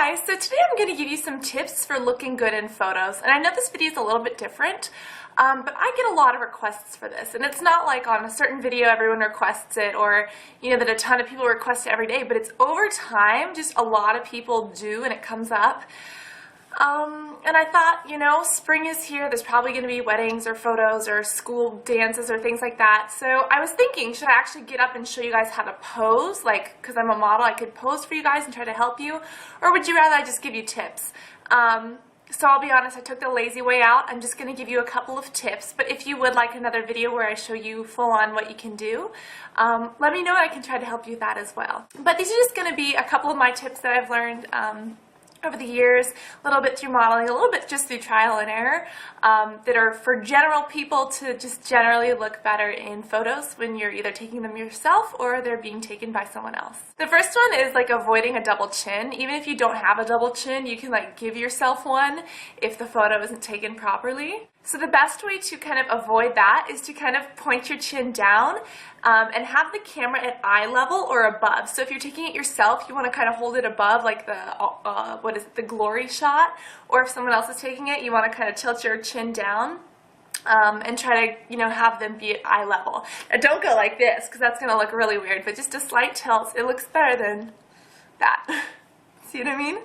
Hi, so today I'm going to give you some tips for looking good in photos, and I know this video is a little bit different, but I get a lot of requests for this, and it's not like on a certain video everyone requests it, or that a ton of people request it every day, but it's over time, just a lot of people do, and it comes up. And I thought, spring is here, there's probably going to be weddings or photos or school dances or things like that. So I was thinking, should I actually get up and show you guys how to pose? Like, because I'm a model, I could pose for you guys and try to help you. Or would you rather I just give you tips? So I'll be honest, I took the lazy way out. I'm just going to give you a couple of tips. But if you would like another video where I show you full on what you can do, let me know and I can try to help you with that as well. But these are just going to be a couple of my tips that I've learned over the years, a little bit through modeling, a little bit just through trial and error, that are for general people to just generally look better in photos when you're either taking them yourself or they're being taken by someone else. The first one is like avoiding a double chin. Even if you don't have a double chin, you can like give yourself one if the photo isn't taken properly. So the best way to kind of avoid that is to kind of point your chin down and have the camera at eye level or above. So if you're taking it yourself, you want to kind of hold it above like the glory shot, or if someone else is taking it, you want to kind of tilt your chin down and try to, have them be at eye level. Now don't go like this because that's going to look really weird, but just a slight tilt, it looks better than that. See what I mean?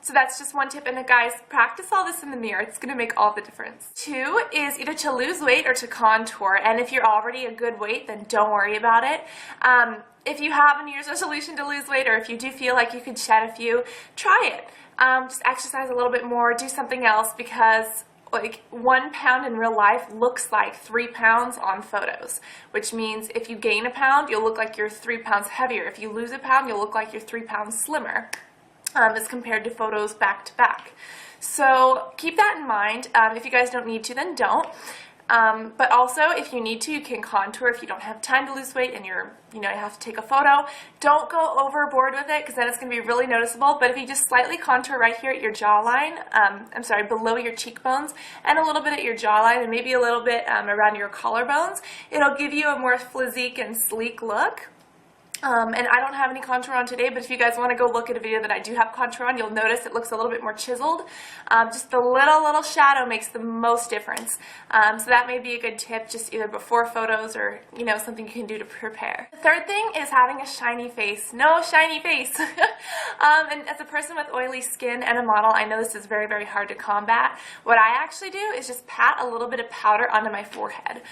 So that's just one tip, and guys, practice all this in the mirror. It's going to make all the difference. 2 is either to lose weight or to contour, and if you're already a good weight, then don't worry about it. If you have a New Year's resolution to lose weight, or if you do feel like you could shed a few, try it. Just exercise a little bit more, do something else, because like 1 pound in real life looks like 3 pounds on photos, which means if you gain a pound, you'll look like you're 3 pounds heavier. If you lose a pound, you'll look like you're 3 pounds slimmer. As compared to photos back to back. So keep that in mind. If you guys don't need to, then don't. But also, if you need to, you can contour if you don't have time to lose weight and you have to take a photo. Don't go overboard with it because then it's going to be really noticeable. But if you just slightly contour right here at your jawline, below your cheekbones, and a little bit at your jawline, and maybe a little bit around your collarbones, it'll give you a more physique and sleek look. And I don't have any contour on today, but if you guys want to go look at a video that I do have contour on, you'll notice it looks a little bit more chiseled. Just the little shadow makes the most difference. So that may be a good tip, just either before photos or, something you can do to prepare. The third thing is having a shiny face. No shiny face! And as a person with oily skin and a model, I know this is very, very hard to combat. What I actually do is just pat a little bit of powder onto my forehead.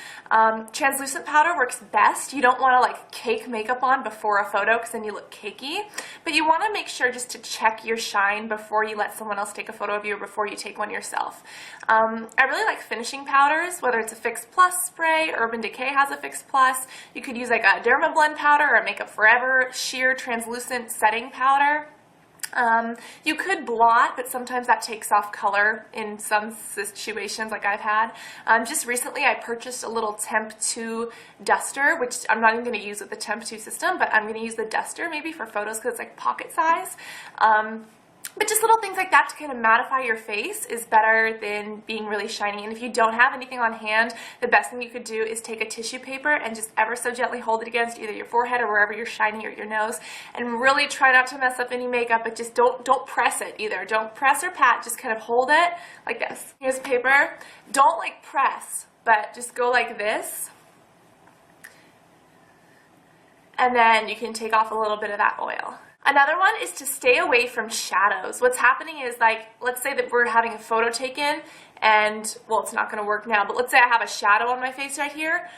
Translucent powder works best. You don't want to like cake makeup on before a photo because then you look cakey, but you want to make sure just to check your shine before you let someone else take a photo of you or before you take one yourself. I really like finishing powders, whether it's a Fix Plus spray, Urban Decay has a Fix Plus. You could use like a Dermablend powder or a Makeup Forever sheer translucent setting powder. You could blot, but sometimes that takes off color in some situations like I've had. Just recently I purchased a little Temp 2 duster, which I'm not even going to use with the Temp 2 system, but I'm going to use the duster maybe for photos because it's like pocket size. But just little things like that to kind of mattify your face is better than being really shiny. And if you don't have anything on hand, the best thing you could do is take a tissue paper and just ever so gently hold it against either your forehead or wherever you're shiny or your nose. And really try not to mess up any makeup, but just don't press it either. Don't press or pat, just kind of hold it like this. Here's paper. Don't like press, but just go like this. And then you can take off a little bit of that oil. Another one is to stay away from shadows. What's happening is, like, let's say that we're having a photo taken and, well, it's not going to work now, but let's say I have a shadow on my face right here.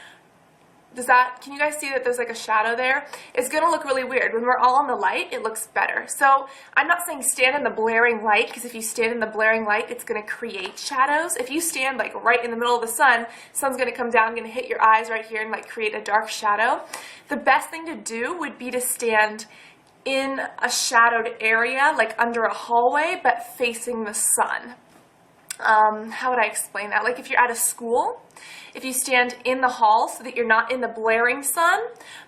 Can you guys see that there's like a shadow there? It's going to look really weird. When we're all in the light, it looks better. So I'm not saying stand in the blaring light, because if you stand in the blaring light, it's going to create shadows. If you stand like right in the middle of the sun's going to come down, going to hit your eyes right here and like create a dark shadow. The best thing to do would be to stand in a shadowed area, like under a hallway, but facing the sun. How would I explain that? Like if you're at a school, if you stand in the hall so that you're not in the blaring sun,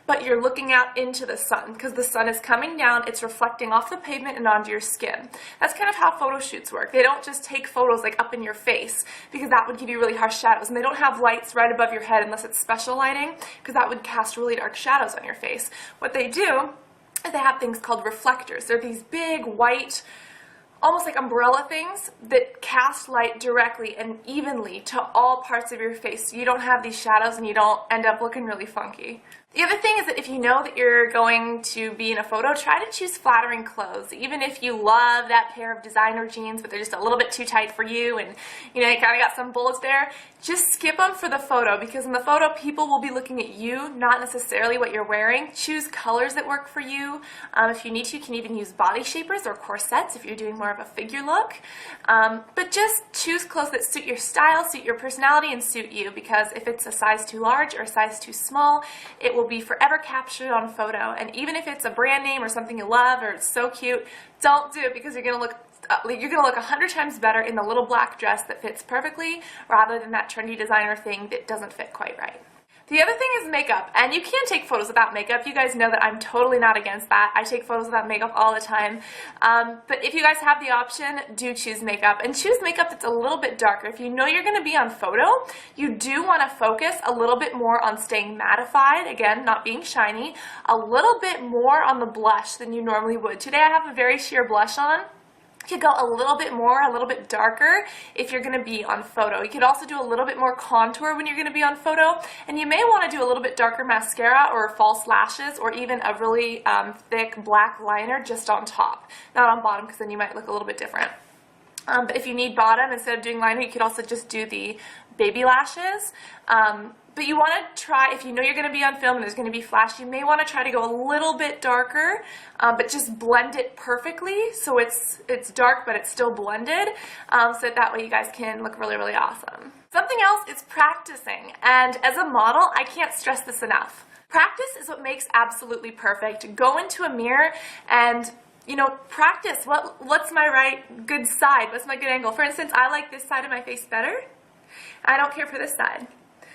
but you're looking out into the sun, because the sun is coming down, it's reflecting off the pavement and onto your skin. That's kind of how photo shoots work. They don't just take photos like up in your face, because that would give you really harsh shadows, and they don't have lights right above your head unless it's special lighting, because that would cast really dark shadows on your face. What they do they have things called reflectors. They're these big white, almost like umbrella things that cast light directly and evenly to all parts of your face, so you don't have these shadows and you don't end up looking really funky. The other thing is that if you know that you're going to be in a photo, try to choose flattering clothes. Even if you love that pair of designer jeans, but they're just a little bit too tight for you and you know, you kind of got some bullets there, just skip them for the photo, because in the photo people will be looking at you, not necessarily what you're wearing. Choose colors that work for you. If you need to, you can even use body shapers or corsets if you're doing more of a figure look. But just choose clothes that suit your style, suit your personality, and suit you, because if it's a size too large or a size too small, it will be forever captured on photo. And even if it's a brand name or something you love or it's so cute, don't do it, because you're going to look 100 times better in the little black dress that fits perfectly rather than that trendy designer thing that doesn't fit quite right. The other thing is makeup, and you can take photos without makeup. You guys know that I'm totally not against that. I take photos without makeup all the time. But if you guys have the option, do choose makeup, and choose makeup that's a little bit darker. If you know you're going to be on photo, you do want to focus a little bit more on staying mattified, again, not being shiny, a little bit more on the blush than you normally would. Today I have a very sheer blush on. You could go a little bit more, a little bit darker if you're going to be on photo. You could also do a little bit more contour when you're going to be on photo, and you may want to do a little bit darker mascara or false lashes, or even a really thick black liner just on top, not on bottom, because then you might look a little bit different. But if you need bottom, instead of doing liner, you could also just do the baby lashes. But you want to try, if you know you're going to be on film and there's going to be flash, you may want to try to go a little bit darker, but just blend it perfectly so it's dark but it's still blended, so that way you guys can look really, really awesome. Something else is practicing, and as a model, I can't stress this enough. Practice is what makes absolutely perfect. Go into a mirror and practice. What's my right good side? What's my good angle? For instance, I like this side of my face better. I don't care for this side.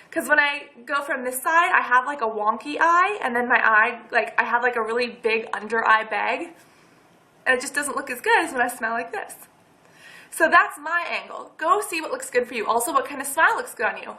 Because when I go from this side, I have like a wonky eye, and then my eye, I have like a really big under eye bag, and it just doesn't look as good as when I smile like this. So that's my angle. Go see what looks good for you. Also, what kind of smile looks good on you.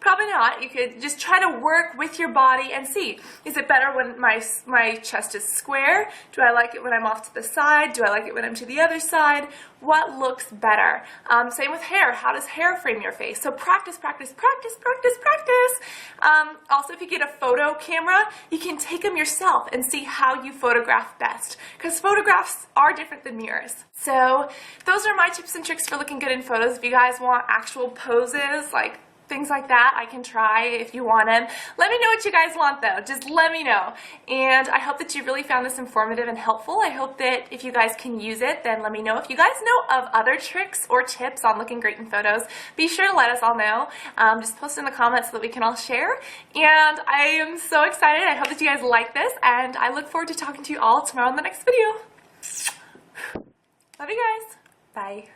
Probably not. You could just try to work with your body and see, is it better when my chest is square? Do I like it when I'm off to the side? Do I like it when I'm to the other side? What looks better? Same with hair. How does hair frame your face? So practice, practice, practice, practice, practice. Also, if you get a photo camera, you can take them yourself and see how you photograph best, because photographs are different than mirrors. So those are my tips and tricks for looking good in photos. If you guys want actual poses, like things like that, I can try if you want them. Let me know what you guys want though. Just let me know. And I hope that you really found this informative and helpful. I hope that if you guys can use it, then let me know. If you guys know of other tricks or tips on looking great in photos, be sure to let us all know. Just post in the comments so that we can all share. And I am so excited. I hope that you guys like this, and I look forward to talking to you all tomorrow in the next video. Love you guys. Bye.